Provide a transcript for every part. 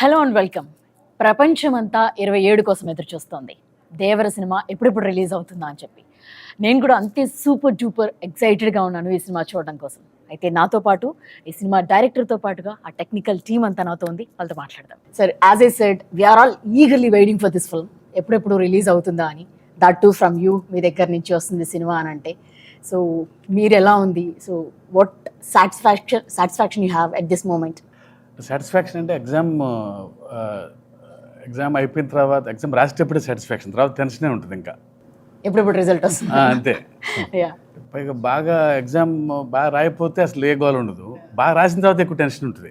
Hello and welcome. ప్రపంచమంతా 27 కోసం ఎదురు చూస్తోంది. దేవర సినిమా ఎప్పుడెప్పుడు రిలీజ్ అవుతుందా అని చెప్పి. నేను కూడా అంతే సూపర్ డూపర్ ఎక్సైటెడ్గా ఉన్నాను ఈ సినిమా చూడడం కోసం. అయితే నాతో పాటు ఈ సినిమా డైరెక్టర్తో పాటుగా ఆ టెక్నికల్ టీమ్ అంతా నాతో ఉంది. వాళ్ళతో మాట్లాడదాం. Sir, as I said, we're all eagerly waiting for this film. ఎప్పుడెప్పుడు రిలీజ్ అవుతుందా అని. దట్ టు ఫ్రమ్ యూ, మీ దగ్గర నుంచి వస్తుంది సినిమా అని అంటే. సో మీరు ఎలా ఉంది? So what satisfaction you have at this moment? Satisfaction అంటే ఎగ్జామ్ అయిపోయిన తర్వాత ఎగ్జామ్ రాసేటప్పుడే సాటిస్ఫాక్షన్, తర్వాత టెన్షనే ఉంటుంది ఇంకా ఎప్పుడెప్పుడు రిజల్ట్ వస్తుంది అంతే. పైగా బాగా ఎగ్జామ్ బాగా రాయిపోతే అసలు ఏ గోల్ ఉండదు, బాగా రాసిన తర్వాత ఎక్కువ టెన్షన్ ఉంటుంది.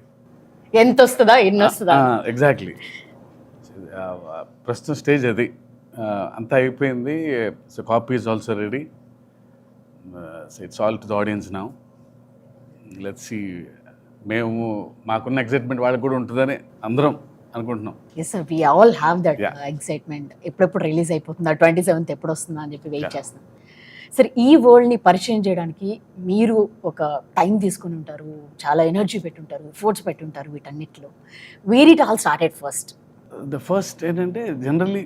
ఎంత వస్తుందా, ఎన్ని వస్తుందా? ఎగ్జాక్ట్లీ. ప్రస్తుతం స్టేజ్ అది. అంతా అయిపోయింది. So copy is also ready. It's all to the audience now. Let's see. మేము మాకున్న ఎక్సైట్మెంట్ వాళ్ళకి కూడా ఉంటుందని అందరం అనుకుంటున్నాం. Yes sir, we all have that excitement. ఎప్పుడెప్పుడు రిలీజ్ అయిపోతుందా, 27th ఎప్పుడు వస్తుందా అని చెప్పి వెయిట్ చేస్తున్నాం. సరే, ఈ వరల్డ్ని పరిచయం చేయడానికి మీరు ఒక టైం తీసుకుని ఉంటారు, చాలా ఎనర్జీ పెట్టుంటారు, ఎఫర్ట్స్ పెట్టుంటారు వీటన్నిటిలో. Where it all started first? The first ఏంటంటే generally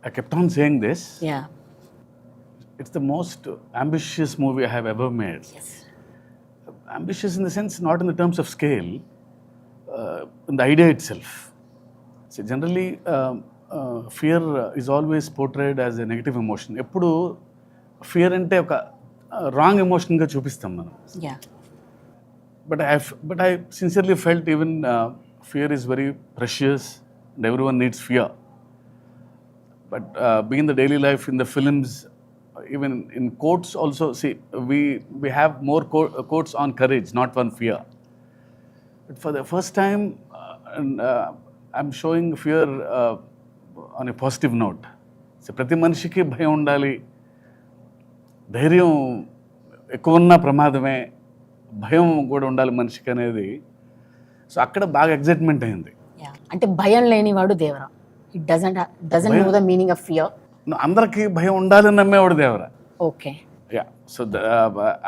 I kept on saying this, it's the most ambitious movie I have ever made. Ambitious in the sense, not in the terms of scale, in the idea itself. So generally, fear is always portrayed as a negative emotion. Eppudu fear ante oka wrong emotion ga chupistam manam. Yeah. But I sincerely felt even fear is very precious and everyone needs fear. But being in the daily life, in the films, even in quotes also, see, we have more quotes on courage, not on fear. But for the first time, I'm showing fear on a positive note. So ప్రతి మనిషికి భయం ఉండాలి, ధైర్యం ఎక్కువ ఉన్న ప్రమాదమే, భయం కూడా ఉండాలి మనిషికి అనేది. సో అక్కడ బాగా ఎగ్జైట్మెంట్ అయింది. అంటే భయం లేనివాడు Devara. It doesn't know the meaning of fear. అందరికీ భయం ఉండాలని నమ్మేవాడు దేవరా. ఓకే. సో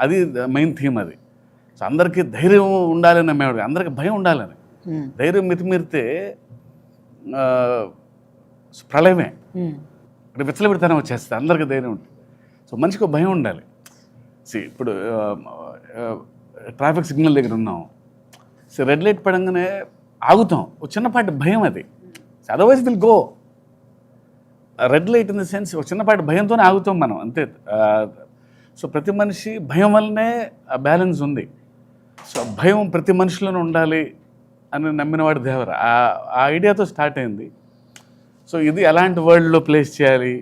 అది మెయిన్ థీమ్ అది. సో అందరికీ ధైర్యం ఉండాలని నమ్మేవాడు, అందరికీ భయం ఉండాలని. ధైర్యం మితిమీరితే ప్రళయమే, అంటే విచ్చలవిడితనం వచ్చేస్తుంది. అందరికీ ధైర్యం ఉంటుంది. సో మనిషికి భయం ఉండాలి. ఇప్పుడు ట్రాఫిక్ సిగ్నల్ దగ్గర ఉన్నాం, సో రెడ్ లైట్ పడంగానే ఆగుతాం, ఒక చిన్నపాటి భయం అది. Otherwise will go. Red light in the sense ఒక చిన్నపాటి భయంతోనే ఆగుతాం మనం, అంతే. సో ప్రతి మనిషి భయం వల్లనే ఆ బ్యాలెన్స్ ఉంది. సో భయం ప్రతి మనిషిలోనే ఉండాలి అని నమ్మినవాడు దేవర. ఆ ఐడియాతో స్టార్ట్ అయింది. సో ఇది ఎలాంటి వరల్డ్లో ప్లేస్ చేయాలి,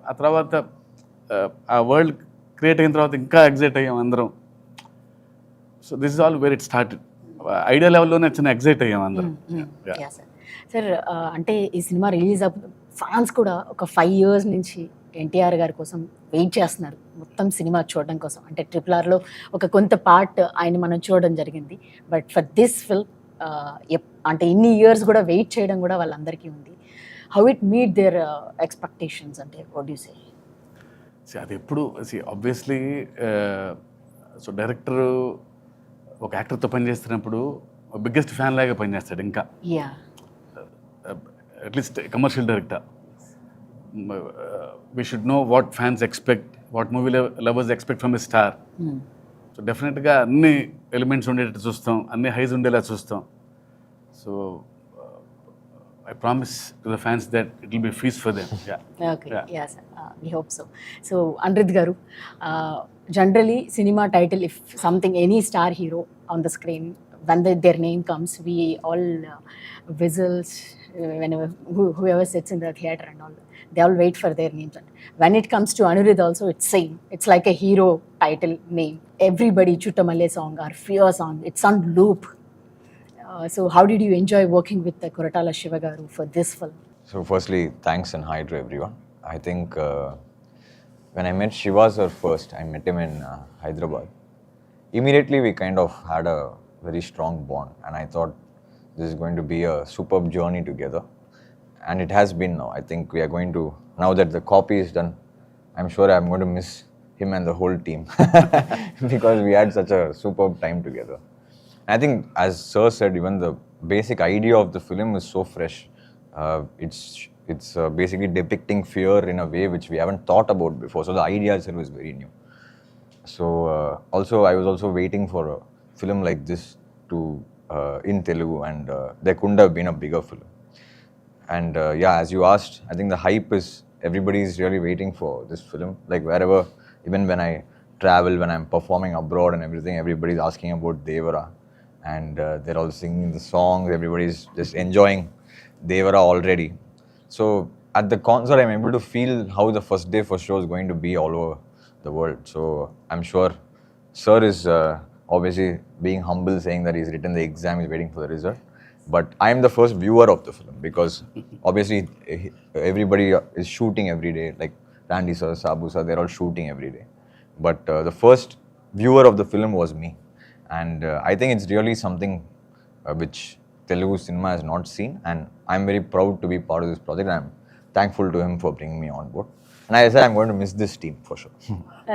ఆ తర్వాత ఆ వరల్డ్ క్రియేట్ అయిన తర్వాత ఇంకా ఎగ్జైట్ అయ్యాం అందరం. So this is all where it started. Idea లెవెల్లోనే చిన్న ఎగ్జైట్ అయ్యాం అందరం. సార్, అంటే ఈ సినిమా రిలీజ్ ఫ్యాన్స్ కూడా ఒక 5 years నుంచి ఎన్టీఆర్ గారి కోసం వెయిట్ చేస్తున్నారు, మొత్తం సినిమా చూడడం కోసం. అంటే RRRలో ఒక కొంత పార్ట్ ఆయన మనం చూడడం జరిగింది. బట్ ఫర్ దిస్ ఫిల్మ్ అంటే ఇన్ని ఇయర్స్ కూడా వెయిట్ చేయడం కూడా వాళ్ళందరికీ ఉంది. How it meet there expectations? అంటే వాట్ యు సే? అది ఎప్పుడు ఆబ్వియస్లీ, సో డైరెక్టర్ ఒక యాక్టర్తో పనిచేస్తున్నప్పుడు బిగ్గెస్ట్ ఫ్యాన్ లాగా పనిచేస్తాడు. ఇంకా at least commercial director, we should know what fans expect, what movie lovers expect from a star. So డెఫినెట్గా అన్ని ఎలిమెంట్స్ ఉండేటట్టు చూస్తాం, అన్ని హైస్ ఉండేలా చూస్తాం. So I promise to the fans that it will be a feast for them. Okay. Yes, we hope so. So Anirudh garu, generally cinema title, if something, any star hero on the screen, when their name comes, we all whistles whenever whoever sits in the theater and all, they all wait for their names. When it comes to Anirudh also, it's same. It's like a hero title name. Everybody Chuttamalle song or Fear song, it's on loop. So how did you enjoy working with the Koratala Siva garu for this film? So firstly, thanks and hi to everyone. I think when I met Shiva sir first, I met him in Hyderabad. Immediately we kind of had a very strong bond, and I thought this is going to be a superb journey together. And it has been now. I think we are going to, now that the copy is done, I'm sure I'm going to miss him and the whole team because we had such a superb time together. I think, as Sir said, even the basic idea of the film is so fresh. It's basically depicting fear in a way which we haven't thought about before. So the idea itself is very new. So also, I was also waiting for a film like this to in Telugu, and there couldn't have been a bigger film. And yeah, as you asked, I think the hype is, everybody is really waiting for this film. Like wherever, even when I travel, when I'm performing abroad and everything, everybody's asking about Devara, and they're all singing the songs. Everybody's just enjoying Devara already. So at the concert, I'm able to feel how the first day for show is going to be all over the world. So I'm sure Sir is obviously being humble, saying that he's written the exam, he's waiting for the result. But I am the first viewer of the film, because obviously everybody is shooting every day. Like Randy sir, Sabu sir, they're all shooting every day. But the first viewer of the film was me. And I think it's really something which Telugu cinema has not seen. And I'm very proud to be part of this project. I'm thankful to him for bringing me on board. And I said I'm going to miss this team for sure.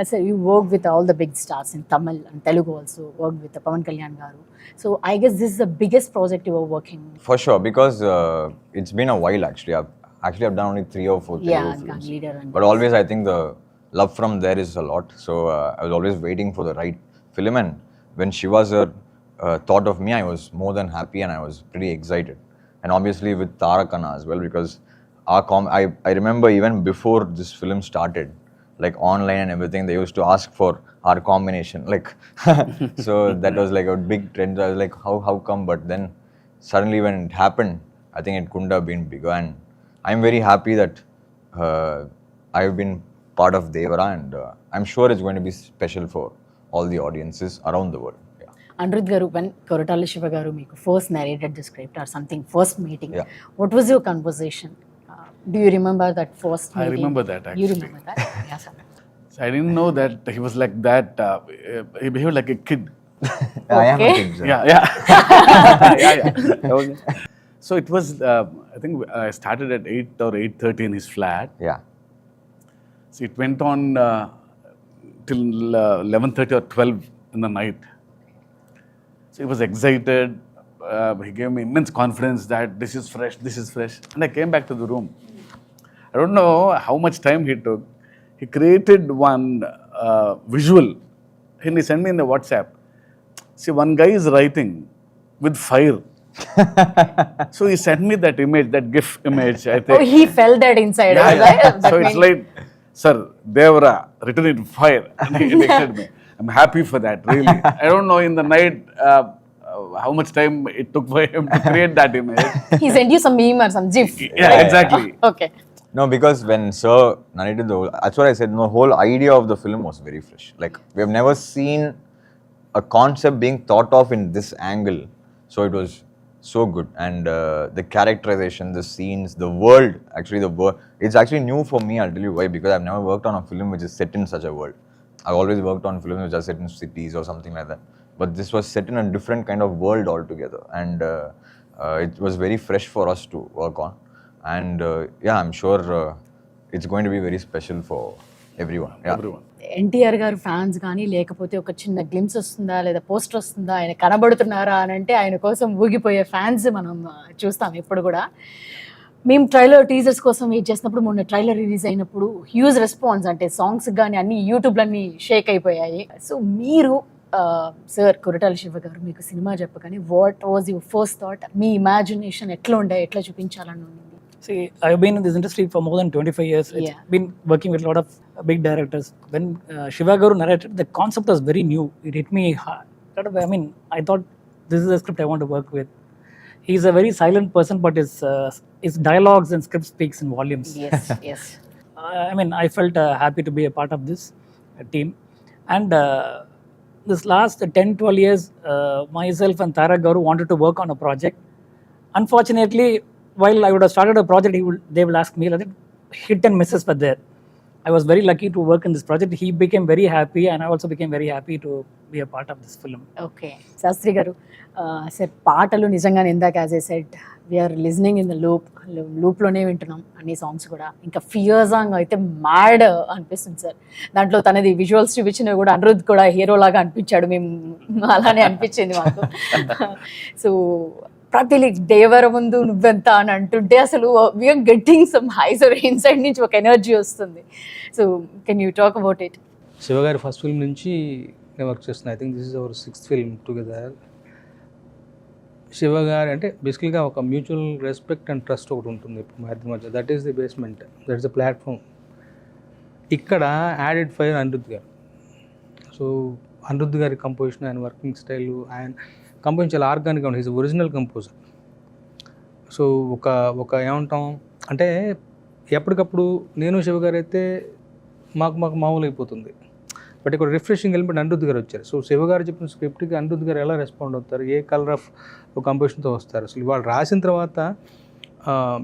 So you work with all the big stars in Tamil and Telugu also, worked with Pawan Kalyan garu. So I guess this is the biggest project you are working. For sure, because it's been a while actually. I've done only 3 or 4 Telugu Yeah, films. Gang Leader and But always I think the love from there is a lot. So I was always waiting for the right film. And when Shiva sir thought of me, I was more than happy, and I was pretty excited. And obviously with Tarakana as well, because I remember even before this film started, like online and everything, they used to ask for our combination. Like, so that was like a big trend. I was like, how come? But then suddenly when it happened, I think it couldn't have been bigger. And I'm very happy that I've been part of Devara, and I'm sure it's going to be special for all the audiences around the world. Yeah. Anirudh garu, when Koratala Siva garu meeku first narrated the script or something, first meeting, Yeah. what was your conversation? Do you remember that first meeting? I remember that, You actually. remember that? Yes, sir. So I didn't know that he was like that. He behaved like a kid. I am a Okay. kid, sir. Yeah, yeah. Yeah. So it was, I think I started at 8 or 8:30 in his flat. Yeah. So it went on till 11:30 or 12 in the night. So he was excited. He gave me immense confidence that this is fresh. And I came back to the room. I don't know how much time he took. He created one visual, and he sent me in the WhatsApp. See, one guy is writing with fire. So he sent me that image, that GIF image, I think. Oh, he felt that inside. Yeah, right? yeah. That So it's meant- like, sir, Devara, written in fire. And he texted me. I'm happy for that, really. I don't know in the night how much time it took for him to create that image. he sent you some meme or some GIF. Yeah, exactly. Okay. No, because when Sir narrated the whole, that's what I said, the whole idea of the film was very fresh. Like, we have never seen a concept being thought of in this angle. So it was so good. And the characterization, the scenes, the world, it's actually new for me, I'll tell you why, because I've never worked on a film which is set in such a world. I've always worked on films which are set in cities or something like that. But this was set in a different kind of world altogether. And it was very fresh for us to work on. And yeah, I'm sure it's going to be very special for everyone. Yeah. Everyone. NTR గారు fans కానీ లేకపోతే ఒక చిన్న glimpse వస్తుందా లేదా poster వస్తుందా, ఆయన కనబడుతున్నారా అని అంటే ఆయన కోసం ఊగిపోయే ఫ్యాన్స్ మనం చూస్తాం ఎప్పుడు కూడా. మేము ట్రైలర్ టీజర్స్ కోసం వెయిట్ చేసినప్పుడు మొన్న ట్రైలర్ రిలీజ్ అయినప్పుడు హ్యూజ్ రెస్పాన్స్, అంటే సాంగ్స్ కానీ అన్ని యూట్యూబ్లన్నీ షేక్ అయిపోయాయి. సో మీరు సార్ కొరటాల శివ గారు మీకు సినిమా చెప్పగానే what was your first thought? Me imagination ఎట్లా ఉండే, ఎట్లా చూపించాలని ఉండింది? See, I've been in this industry for more than 25 years. It's Yeah. been working with a lot of big directors. When Shiva Garu narrated, the concept was very new. It hit me hard. I mean, I thought this is a script I want to work with. He's a very silent person, but his dialogues and script speaks in volumes. Yes, yes. I mean, I felt happy to be a part of this team. And this last 10-12 years, myself and Tarak Garu wanted to work on a project. Unfortunately, while I would have started a project, they will ask me, like, hit and misses were there. I was very lucky to work in this project. He became very happy, and I also became very happy to be a part of this film. Okay Shastri గారు, sir పాటలు నిజంగానే ఇందాక as I said we are listening in the లూప్లోనే వింటున్నాం అన్ని songs కూడా. ఇంకా fear song అయితే మ్యాడ్ అనిపిస్తుంది సార్. దాంట్లో తనది విజువల్స్ చూపించినవి కూడా అనిరుద్ధ్ కూడా హీరో లాగా అనిపించాడు, మేము అలానే అనిపించింది మాకు. సో ప్రతి దేవర ముందు నువ్వెంత అని అంటుంటే అసలు we're getting some highs inside నుంచి ఒక ఎనర్జీ వస్తుంది. So can you talk about it? Shiva గారి ఫస్ట్ ఫిల్మ్ నుంచి నేను వర్క్ చేస్తున్నాను. I think this is our 6th film together. Shiva గారు అంటే బేసికల్గా ఒక మ్యూచువల్ రెస్పెక్ట్ అండ్ ట్రస్ట్ ఒకటి ఉంటుంది ఇప్పుడు మా ఇద్దరి మధ్య. That is the basement, that is the platform. ఇక్కడ యాడెడ్ ఫైర్ అనిరుద్ధ్ గారు. సో అనిరుద్ధ్ గారి కంపోజిషన్, ఆయన వర్కింగ్ స్టైల్, ఆయన కంపోజిషన్ చాలా ఆర్గానిక్గా ఉంటుంది. Is original composer. సో ఒక ఏమంటాం అంటే ఎప్పటికప్పుడు నేను శివ గారు అయితే మాకు మామూలు అయిపోతుంది. బట్ ఇక్కడ రిఫ్రెషింగ్ ఎలిమెంట్ అనిరుద్ధ్ గారు వచ్చారు. సో శివ గారు చెప్పిన స్క్రిప్ట్కి అనిరుద్ధ్ గారు ఎలా రెస్పాండ్ అవుతారు, ఏ కలర్ ఆఫ్ కంపోజిషన్తో వస్తారు. అసలు వాళ్ళు రాసిన తర్వాత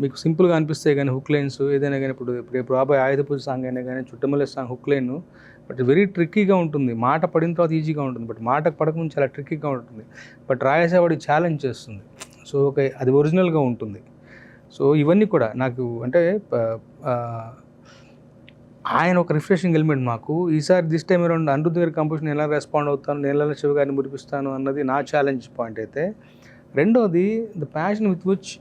మీకు సింపుల్గా అనిపిస్తాయి కానీ హుక్ లైన్స్ ఏదైనా కానీ, ఇప్పుడు రేపు రాబోయే ఆయుధ పూజ సాంగ్ అయినా కానీ, చుట్టమల్లె song hook line but very ట్రిక్కీగా ఉంటుంది. మాట పడిన తర్వాత ఈజీగా ఉంటుంది, బట్ మాటకు పడకముందు చాలా ట్రిక్కీగా ఉంటుంది. బట్ రాయేసేవాడి ఛాలెంజ్ చేస్తుంది. సో అది ఒరిజినల్గా ఉంటుంది. సో ఇవన్నీ కూడా నాకు అంటే ఆయన ఒక రిఫ్రెషింగ్ ఎలిమెంట్ మాకు. ఈసారి దిస్ టైం అరౌండ్ అనిరుద్ధ్ గారి కంపోజిషన్ ఎలా రెస్పాండ్ అవుతాను, నేను ఎలా శివ గారిని మురిపిస్తాను అన్నది నా ఛాలెంజ్ పాయింట్ అయితే. రెండోది ద ప్యాషన్ విత్ విచ్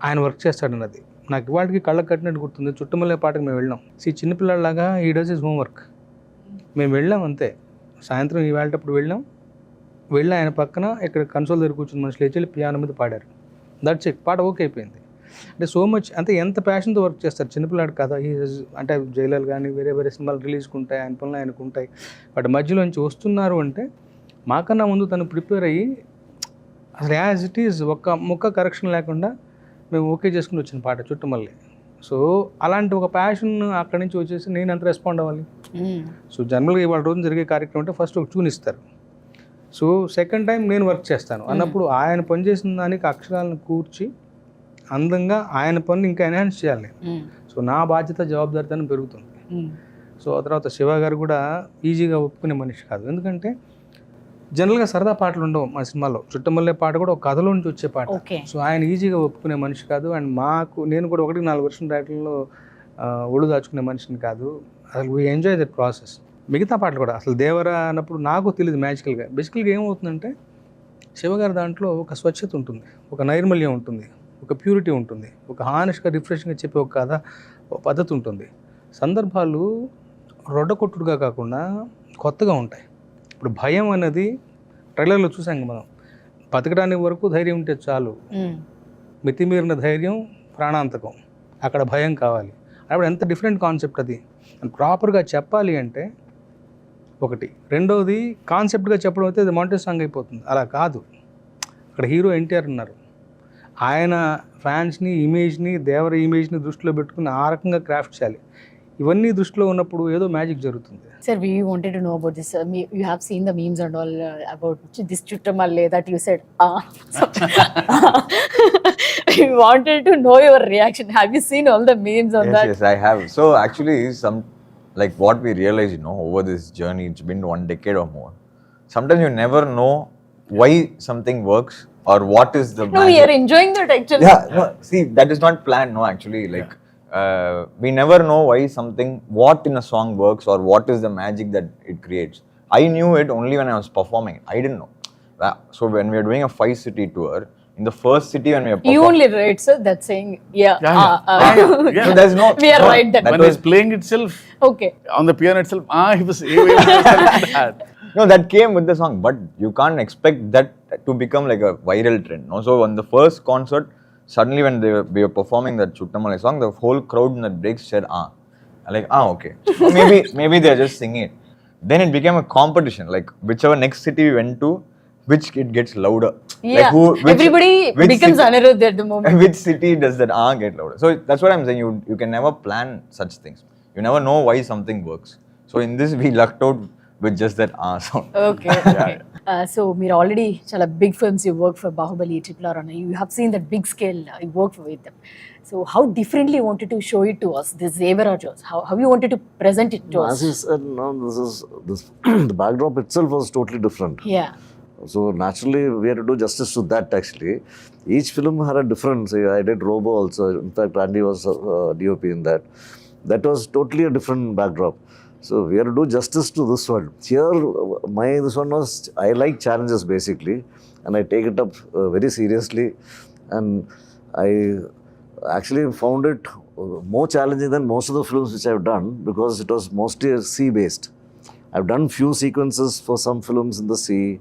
ఆయన వర్క్ చేస్తాడన్నది నాకు ఇవాళకి కళ్ళకు కట్టినట్టు గుర్తుంది. చుట్టమల్లే పాటకు మేము వెళ్ళాం. చిన్నపిల్లలాగా ఈ డస్ ఇస్ హోంవర్క్. మేము వెళ్ళాం అంతే. సాయంత్రం ఇవాళటప్పుడు వెళ్ళి ఆయన పక్కన ఇక్కడ కన్సోల్ దగ్గర కూర్చుని మనుషులు లేచి పియానో మీద పాడారు. That's it. పాట ఓకే అయిపోయింది. అంటే సో మచ్ అంటే ఎంత ప్యాషన్తో వర్క్ చేస్తారు. చిన్నపిల్లాడు కదా, అంటే జైలర్ కానీ వేరే సినిమాలు రిలీజ్కి ఉంటాయి, ఆయన పనులు ఆయనకు ఉంటాయి. బట్ మధ్యలోంచి వస్తున్నారు అంటే మాకన్నా ముందు తను ప్రిపేర్ అయ్యి అసలు యాజ్ ఇట్ ఈజ్ ఒక్క ముక్క కరెక్షన్ లేకుండా మేము ఓకే చేసుకుని వచ్చిన పాట చుట్టమల్లే. సో అలాంటి ఒక ప్యాషన్ అక్కడి నుంచి వచ్చేసి నేను ఎంత రెస్పాండ్ అవ్వాలి. సో జనరల్గా ఇవాళ రోజు జరిగే కార్యక్రమం అంటే ఫస్ట్ ఒక ట్యూన్ ఇస్తారు. సో సెకండ్ టైం నేను వర్క్ చేస్తాను అన్నప్పుడు ఆయన పనిచేసిన దానికి అక్షరాలను కూర్చి అందంగా ఆయన పనులు ఇంకా ఎన్హాన్స్ చేయాలి. సో నా బాధ్యత జవాబుదారితనం పెరుగుతుంది. సో ఆ తర్వాత శివ గారు కూడా ఈజీగా ఒప్పుకునే మనిషి కాదు. ఎందుకంటే జనరల్గా సరదా పాటలు ఉండవు మా సినిమాలో. చుట్టమల్లే పాట కూడా ఒక కథలో నుంచి వచ్చే పాట. సో ఆయన ఈజీగా ఒప్పుకునే మనిషి కాదు. అండ్ నేను కూడా 1-4 వర్షం రైటర్లో ఒళ్ళు దాచుకునే మనిషిని కాదు. అసలు వీ ఎంజాయ్ దట్ ప్రాసెస్. మిగతా పాటలు కూడా అసలు దేవరా అన్నప్పుడు నాకు తెలియదు మ్యాజికల్గా. బేసికల్గా ఏమవుతుందంటే శివ గారి దాంట్లో ఒక స్వచ్ఛత ఉంటుంది, ఒక నైర్మల్యం ఉంటుంది, ఒక ప్యూరిటీ ఉంటుంది, ఒక హానెస్ట్గా రిఫ్రెషింగ్గా చెప్పే ఒక కథ, ఒక పద్ధతి ఉంటుంది. సందర్భాలు రొడ్డకొట్టుడుగా కాకుండా కొత్తగా ఉంటాయి. ఇప్పుడు భయం అనేది ట్రైలర్లో చూసాం మనం. బతకడానికి వరకు ధైర్యం ఉంటే చాలు, మితిమీరిన ధైర్యం ప్రాణాంతకం, అక్కడ భయం కావాలి. అప్పుడు ఎంత డిఫరెంట్ కాన్సెప్ట్ అది. అండ్ ప్రాపర్గా చెప్పాలి అంటే ఒకటి. రెండవది కాన్సెప్ట్గా చెప్పడం అయితే అది మాంటేజ్ సాంగ్ అయిపోతుంది. అలా కాదు. అక్కడ హీరో NTR ఉన్నారు. ఆయన ఫ్యాన్స్ని, ఇమేజ్ని, దేవర ఇమేజ్ని దృష్టిలో పెట్టుకుని ఆ రకంగా క్రాఫ్ట్ చేయాలి. ఇవన్నీ దృష్టిలో ఉన్నప్పుడు ఏదో మ్యాజిక్ జరుగుతుంది. Sir, we wanted to know about this. You have seen the memes and all about this chuttamalle that you said. We wanted to know your reaction. Have you seen all the memes on that? Yes, I have. So actually, like what we realize, over this journey, it's been 1 decade or more. Sometimes you never know why something works or what is the magic. No, we are enjoying that actually. Yeah, no, see, that is not planned, no, actually. Like, we never know why what in a song works or what is the magic that it creates. I knew it only when I was performing. I didn't know. So when we are doing a 5-city tour, in the first city when we are performing... You only write, sir, that's saying, yeah. So there's no... We are right then. When he's playing itself, Okay. on the piano itself, he was like that. No, that came with the song, but you can't expect that to become like a viral trend. No? So on the first concert, suddenly when we were performing that Chuttamalle song, the whole crowd in that break said, like, okay. Or maybe they're just singing it. Then it became a competition, like whichever next city we went to, which it gets louder. Yeah, like everybody becomes Anirudh at the moment. Which city does that get louder? So that's what I'm saying, you can never plan such things. You never know why something works. So in this, we lucked out with just that sound. Okay. So మీరు already చాలా big films you work for Baahubali, RRR, and you have seen that big scale you work with them. So how differently you wanted to show it to us, this Devara Jaws? How you wanted to present it to us? As you said, the backdrop itself was totally different. Yeah. So naturally, we had to do justice to that actually. Each film had a difference. I did Robo also. In fact, Andy was DOP in that. That was totally a different backdrop. So we had to do justice to this one. Here, this one was, I like challenges basically, and I take it up very seriously. And I actually found it more challenging than most of the films which I've done, because it was mostly sea-based. I've done few sequences for some films in the sea,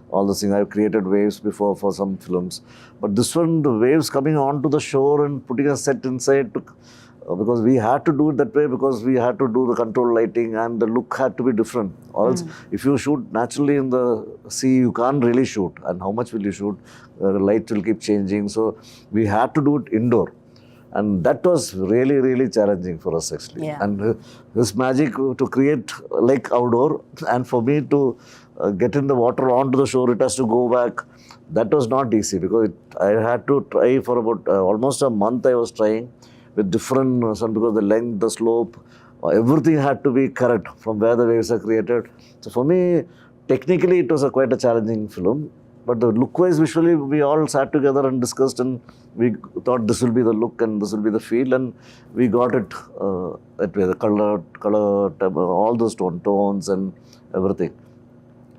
all the things. I've created waves before for some films. But this one, the waves coming onto the shore and putting a set inside, because we had to do it that way, because we had to do the control lighting and the look had to be different. Or else, if you shoot naturally in the sea, you can't really shoot. And how much will you shoot? The light will keep changing. So we had to do it indoor. And that was really, really challenging for us actually. Yeah. And this magic to create like outdoor, and for me to get in the water onto the shore, it has to go back. That was not easy, because I had to try for about almost a month. I was trying with different, because the length, the slope, everything had to be correct from where the waves are created. So for me, technically it was quite a challenging film. But the look-wise, visually, we all sat together and discussed, and we thought this will be the look and this will be the feel, and we got it that way, the color, all those tones and everything.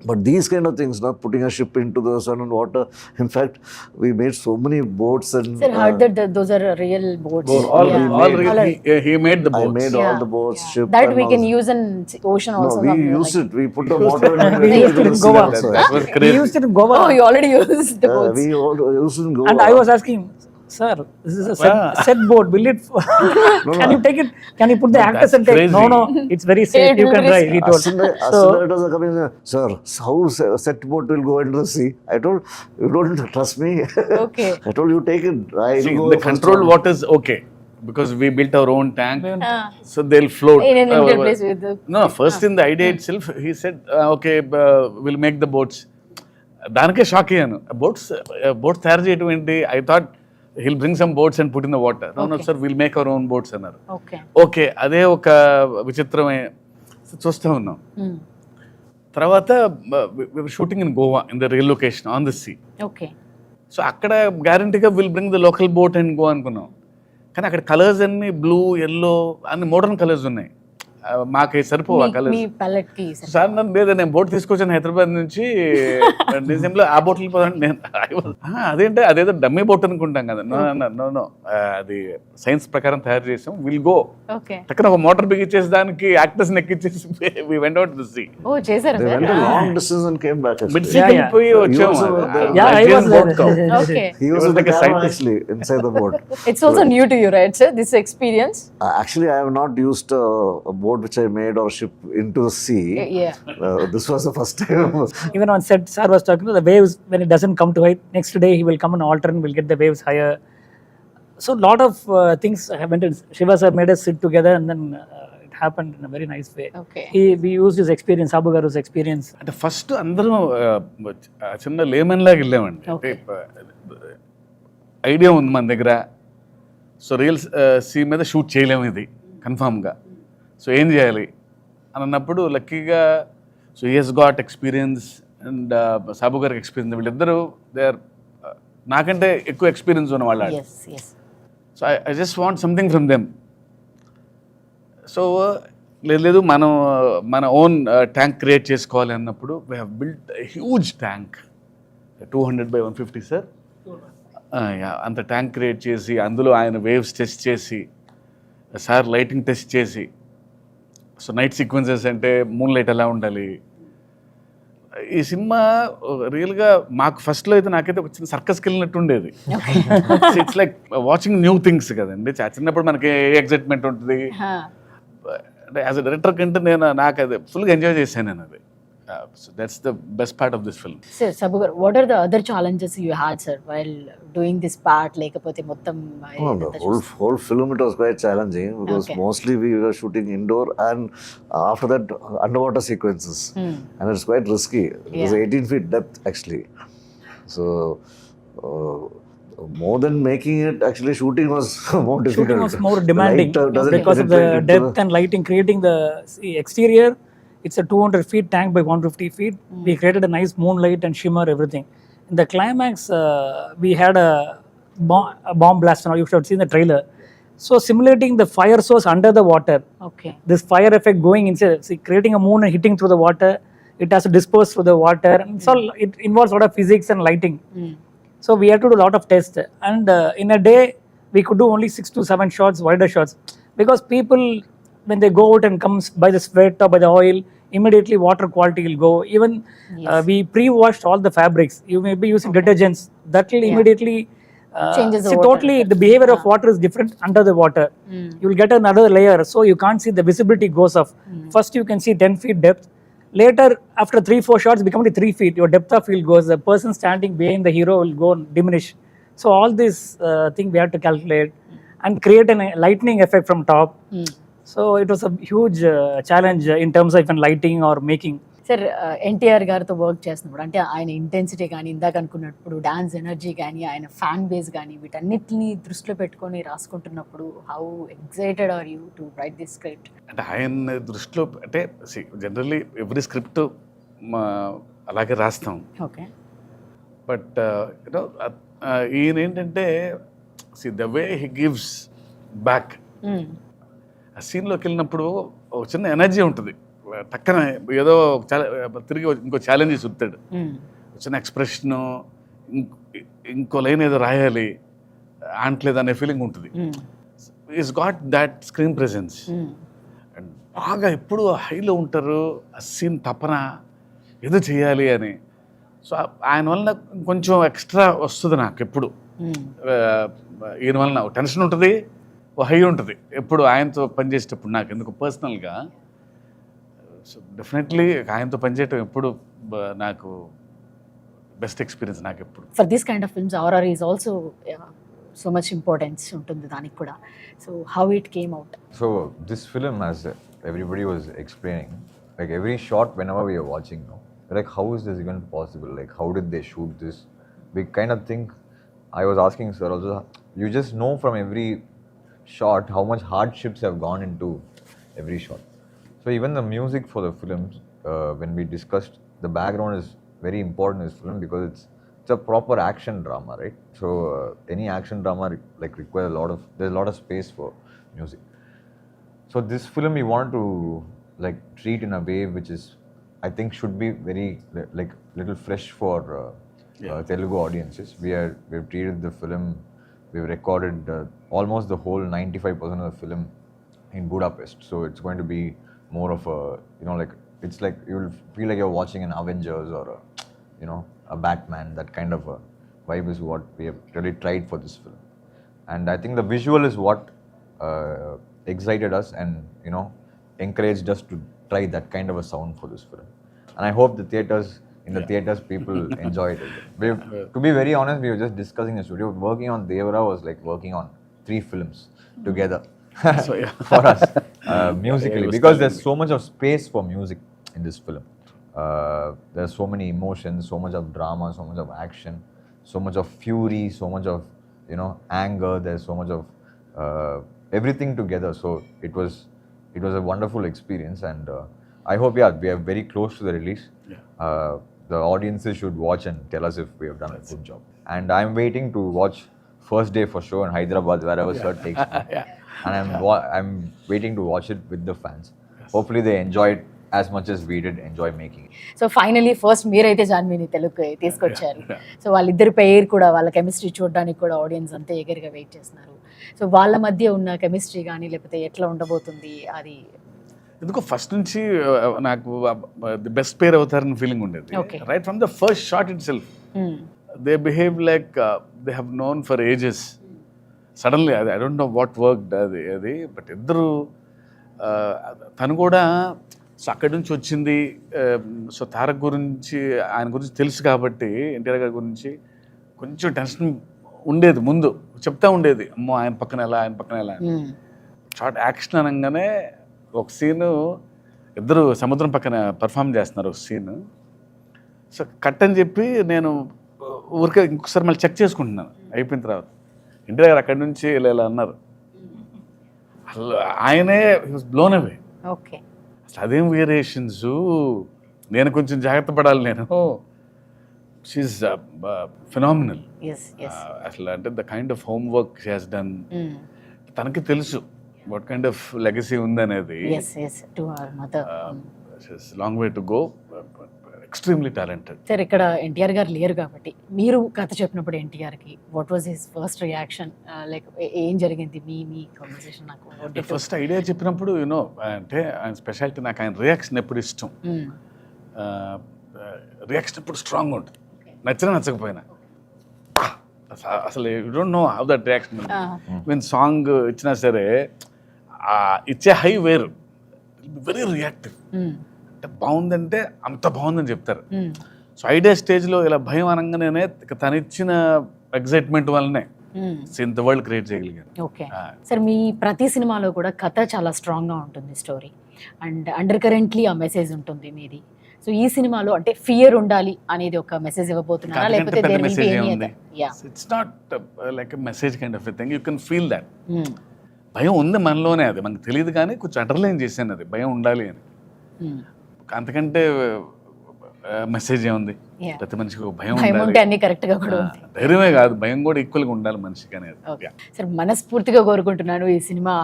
But these kind of things, not putting a ship into the sun and water. In fact, we made so many boats and. Sir, heard that those are real boats. He made the boats. I made all the boats, ship. That we can use in ocean also. No, we used it. We put the water in. We used it in Goa. That was We crazy. used it in Goa. Oh, you already used the boats. We all used it in Goa. And I was asking, sir, this is a set boat. Will it? Can you take it? Can you put the actors and take? crazy. No, it's very safe. You can drive. He told. As soon as it was coming, sir, how set boat will go into the sea? I told, you don't trust me. Okay. I told you take it. See, the controlled waters, okay, because we built our own tank, so they'll float. In an Indian place with the. No, first in the idea itself, he said, okay, we'll make the boats. దానికే shock అయ్యాను. Boats తయారు చేయడం ఏంటి? I thought he'll bring some boats and put in the water. No, sir, we'll make our own boats అన్నారు. Okay, అదే ఒక విచిత్రమే చూస్తూ ఉన్నాం. తర్వాత shooting in Goa in the real location on the sea. Okay. So అక్కడ గ్యారంటీగా will bring the local boat and go అనుకున్నాం. కానీ అక్కడ కలర్స్ అన్ని బ్లూ, ఎల్లో అన్ని మోడర్న్ కలర్స్ ఉన్నాయి. మాకు సరిపోవు ఆ కలర్స్. సార్ నన్ను లేదా, నేను బోట్ తీసుకొచ్చాను హైదరాబాద్ నుంచి, డిసెంబర్లో ఆ బోట్లు పోదండి. అదేంటే అదేదో డమ్మీ బోట్ అనుకుంటాం కదా. నో, అది సైన్స్ ప్రకారం తయారు చేసాం. విల్ గో అక్కడ ఒక మోటార్ బిగించేసి దానికి యాక్టర్స్ ఎక్కించేసి we went out to sea. Oh, చేశారు. They went a long distance and came back. Mid sea వెళ్ళిపోయి వచ్చాము. I was Okay. He was like a scientist actually inside the boat. It's also new to you, right, sir? This experience. Actually, I have not used a boat which I made or ship into the sea. Yeah. This was the first time. Even on set, sir was talking to the waves. When it doesn't come to height, next day he will come and alter and we'll get the waves higher. So lot of things happened. Shiva sir made us sit together, and then it happened in a very nice way. Okay. We used his experience, Sabu Garu's experience. అంటే first అందరం చిన్న lemon లాగా వెళ్ళామండి. అంటే idea ఉంది మన దగ్గర, so real sea మీద షూట్ చేయలేము ఇది కన్ఫామ్గా. సో ఏం చేయాలి అని అన్నప్పుడు లక్కీగా, so he has got experience and Sabu గారికి ఎక్స్పీరియన్స్. వీళ్ళిద్దరూ దే ఆర్ నాకంటే ఎక్కువ ఎక్స్పీరియన్స్ ఉన్న వాళ్ళు. So I just want something from them. So లేదు మన ఓన్ ట్యాంక్ క్రియేట్ చేసుకోవాలి అన్నప్పుడు we have built huge tank, 200 by 150 sir. అంత ట్యాంక్ క్రియేట్ చేసి అందులో ఆయన వేవ్స్ టెస్ట్ చేసి, సార్ లైటింగ్ టెస్ట్ చేసి, సో నైట్ సీక్వెన్సెస్ అంటే మూన్ లైట్ ఎలా ఉండాలి. ఈ సినిమా రియల్గా మాకు ఫస్ట్లో అయితే నాకైతే ఒక చిన్న సర్కస్కి వెళ్ళినట్టు ఉండేది. It's like watching new things కదండి. చిన్నప్పుడు మనకి ఏ ఎగ్జైట్మెంట్ ఉంటుంది. యాజ్ అ డైరెక్టర్ కంటే నాకు అది ఫుల్గా ఎంజాయ్ చేశాను నేను అది. So that's the best part of this film. Sir, Sabu garu, what are the other challenges you had, sir, while doing this part? Lekapothe mottam The whole film, it was quite challenging, because mostly we were shooting indoor, and after that underwater sequences, and it's quite risky. It was 18 feet depth actually. So more than making it, actually shooting was more difficult. Shooting was more demanding because of the depth and lighting, creating the exterior. It's a 200 feet tank by 150 feet. We created a nice moonlight and shimmer, everything. In the climax, we had a bomb blast. Now you should have seen the trailer. So simulating the fire source under the water, Okay. this fire effect going inside, see, creating a moon and hitting through the water, it has to disperse through the water. And so it involves a lot of physics and lighting. So we had to do a lot of tests, and in a day we could do only 6 to 7 shots, wider shots, because people, when they go out and comes by the sweat or by the oil, immediately water quality will go. Even we pre-washed all the fabrics. You may be using detergents that will immediately Changes the see, water totally effect. the behavior of water is different under the water. You will get another layer, so you can't see, the visibility goes off. First you can see 10 feet depth. Later, after 3-4 shots, become 3 feet. Your depth of field goes. The person standing behind the hero will go and diminish. So all this thing we had to calculate and create a lightning effect from top. So it was a huge challenge in terms of even lighting or making. Sir NTR గారితో work చేస్తున్నప్పుడు అంటే ఆయన intensity కానీ ఇందాక అనుకున్నప్పుడు dance energy కానీ ఆయన fan base కానీ వీటన్నిటిని దృష్టిలో పెట్టుకొని రాసుకుంటున్నప్పుడు how excited are you to write this script? అంటే ఆయన దృష్టిలో అంటే జనరల్లీ ఎవ్రీ స్క్రిప్ట్ అలాగే రాస్తాం. ఓకే. బట్ యూనో ఈయన ఏంటంటే the way he gives back, ఆ సీన్లోకి వెళ్ళినప్పుడు ఒక చిన్న ఎనర్జీ ఉంటుంది. టక్కన ఏదో తిరిగి ఇంకో ఛాలెంజ్ చూస్తాడు, చిన్న ఎక్స్ప్రెషను, ఇంకో లైన్ ఏదో రాయాలి అంటలేదు అనే ఫీలింగ్ ఉంటుంది. Is got that screen presence and బాగా ఎప్పుడు హైలో ఉంటారు. ఆ సీన్ తపన ఏదో చేయాలి అని. సో ఆయన వలన కొంచెం ఎక్స్ట్రా వస్తుంది నాకు ఎప్పుడు. ఈయన వలన టెన్షన్ ఉంటుంది, ఓ హై ఉంటుంది ఎప్పుడు ఆయనతో పనిచేసేటప్పుడు నాకు ఎందుకు పర్సనల్గా. సో డెఫినెట్లీ ఆయనతో పనిచేయటం ఎప్పుడు నాకు బెస్ట్ ఎక్స్పీరియన్స్ నాకు ఎప్పుడు. For this kind of films R R is also so much importance ఉంటుంది దానికి కూడా. So how it came out? So this film, as everybody was explaining, like every shot whenever we are watching now, we're like, how is this even possible? Like, how did they shoot this? We kind of think, I was asking sir also, you just know from every shot how much hardships have gone into every shot. So even the music for the films, when we discussed, the background is very important in this film because it's a proper action drama, right? So any action drama like requires there's a lot of space for music. So this film we want to like treat in a way which is, I think, should be very like little fresh for Telugu audiences. We've treated the film, we've recorded almost the whole 95% of the film in Budapest. So it's going to be more of a, you know, like it's like you'll feel like you're watching an Avengers or a, you know, a Batman. That kind of a vibe is what we have really tried for this film. And I think the visual is what excited us and, you know, encouraged us to try that kind of a sound for this film. And I hope the theaters people enjoyed it. To be very honest, we were just discussing the studio. Working on Devara was like working on 3 films together. So, yeah. For us, musically, because there's so much of space for music in this film. There's so many emotions, so much of drama, so much of action, so much of fury, so much of, you know, anger. There's so much of everything together. So it was a wonderful experience, and I hope we are very close to the release. The audiences should watch and tell us if we have done a good job. And I'm waiting to watch first day for sure in Hyderabad, wherever sir takes me. And I'm waiting to watch it with the fans. Hopefully they enjoy it as much as we did enjoy making it. So finally first మీరైతే జాన్వీని తెలుగుకి తీసుకొచ్చారు. So వాళ్ళిద్దరి పేరు కూడా, వాళ్ళ chemistry చూడడానికి కూడా audience అంతా ఎగరిగా వెయిట్ చేస్తున్నారు. సో వాళ్ళ మధ్య ఉన్న కెమిస్ట్రీ కానీ లేకపోతే ఎట్లా ఉండబోతుంది అది ఎందుకో ఫస్ట్ నుంచి నాకు ది బెస్ట్ పేర్ అవుతారని ఫీలింగ్ ఉండేది. Right from the first shot it self they behave like they have known for ages. Suddenly I don't know what work అది బట్ ఇద్దరు, తను కూడా సో అక్కడి నుంచి వచ్చింది. సో తారక్ గురించి, ఆయన గురించి తెలుసు కాబట్టి, ఎన్టీఆర్ గారి గురించి కొంచెం టెన్షన్ ఉండేది. ముందు చెప్తా ఉండేది, అమ్మో ఆయన పక్కన ఎలా. షార్ట్ యాక్షన్ అనగానే ఒక సీను ఇద్దరు సముద్రం పక్కన పర్ఫామ్ చేస్తున్నారు ఒక సీను. సో కట్ అని చెప్పి నేను ఊరికే ఇంకొకసారి మళ్ళీ చెక్ చేసుకుంటున్నాను అయిపోయిన తర్వాత. ఎన్టీఆర్ గారు అక్కడి నుంచి ఇలా అన్నారు. ఆయనే he was blown away. Okay. అదేం వేరియేషన్స్, నేను కొంచెం జాగ్రత్త పడాలి. నేను షీఈస్ ఫినామినల్. అసలు అంటే the kind of home work she has done, తనకి తెలుసు వాట్ కైండ్ ఆఫ్ లెగసీ ఉందనేది. Long way to go, extremely talented. Sir ఇక్కడ ఎన్టీఆర్ గారు లేరు కాబట్టి మీరు కథ చెప్పినప్పుడు ఎన్టీఆర్కి what was his first reaction, like ఏం జరిగింది మీ కాన్వర్సేషన్? నాకు ఫస్ట్ ఐడియా చెప్పినప్పుడు యూనో అంటే ఆయన స్పెషాలిటీ, నాకు ఆయన రియాక్షన్ ఎప్పుడు ఇష్టం. రియాక్షన్ ఎప్పుడు స్ట్రాంగ్ ఉంటుంది, నచ్చినా నచ్చకపోయినా. అసలు you don't know how that reaction. Mean song ఇచ్చినా సరే ఇచ్చే హై వేరు, వెరీ రియాక్టివ్. అంటే బాగుందంటే అంత బాగుందని చెప్తారు. సో ఐడియా స్టేజ్లో ఇలా భయం అనగానే తను ఇచ్చిన ఎగ్జైట్మెంట్ వల్లనే ఇంత వరల్డ్ క్రియేట్ చేయగలిగాను. ఓకే సార్, మీ ప్రతి సినిమాలో కూడా కథ చాలా స్ట్రాంగ్గా ఉంటుంది, స్టోరీ అండ్ అండర్ కరెంట్లీ ఆ మెసేజ్ ఉంటుంది మీది. సో ఈ సినిమాలో అంటే ఫియర్ ఉండాలి అనేది ఒక మెసేజ్ ఇవ్వబోతున్నారా, లేకపోతే it's not like message kind of a thing, you can feel that. భయం ఉంది మనలోనే, అది మనకు తెలియదు కానీ కొంచెం అండర్లైన్ చేశాను అది భయం ఉండాలి అని. అంతకంటే మెసేజ్ ఏముంది? ప్రతి మనిషికి ఒక భయం ఉండాలి, అన్ని కరెక్ట్ గా కూడా ఉంది. ధైర్యమే కాదు, భయం కూడా ఈక్వల్ గా ఉండాలి మనిషికి అనేది. సార్ మనస్ఫూర్తిగా కోరుకుంటున్నాను ఈ సినిమా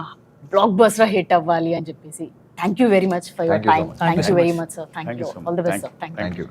బ్లాక్ బస్టర్ హిట్ అవ్వాలి అని చెప్పేసి. Thank you very much for your time. Thank you very much sir. Thank you. All the best sir. Thank you.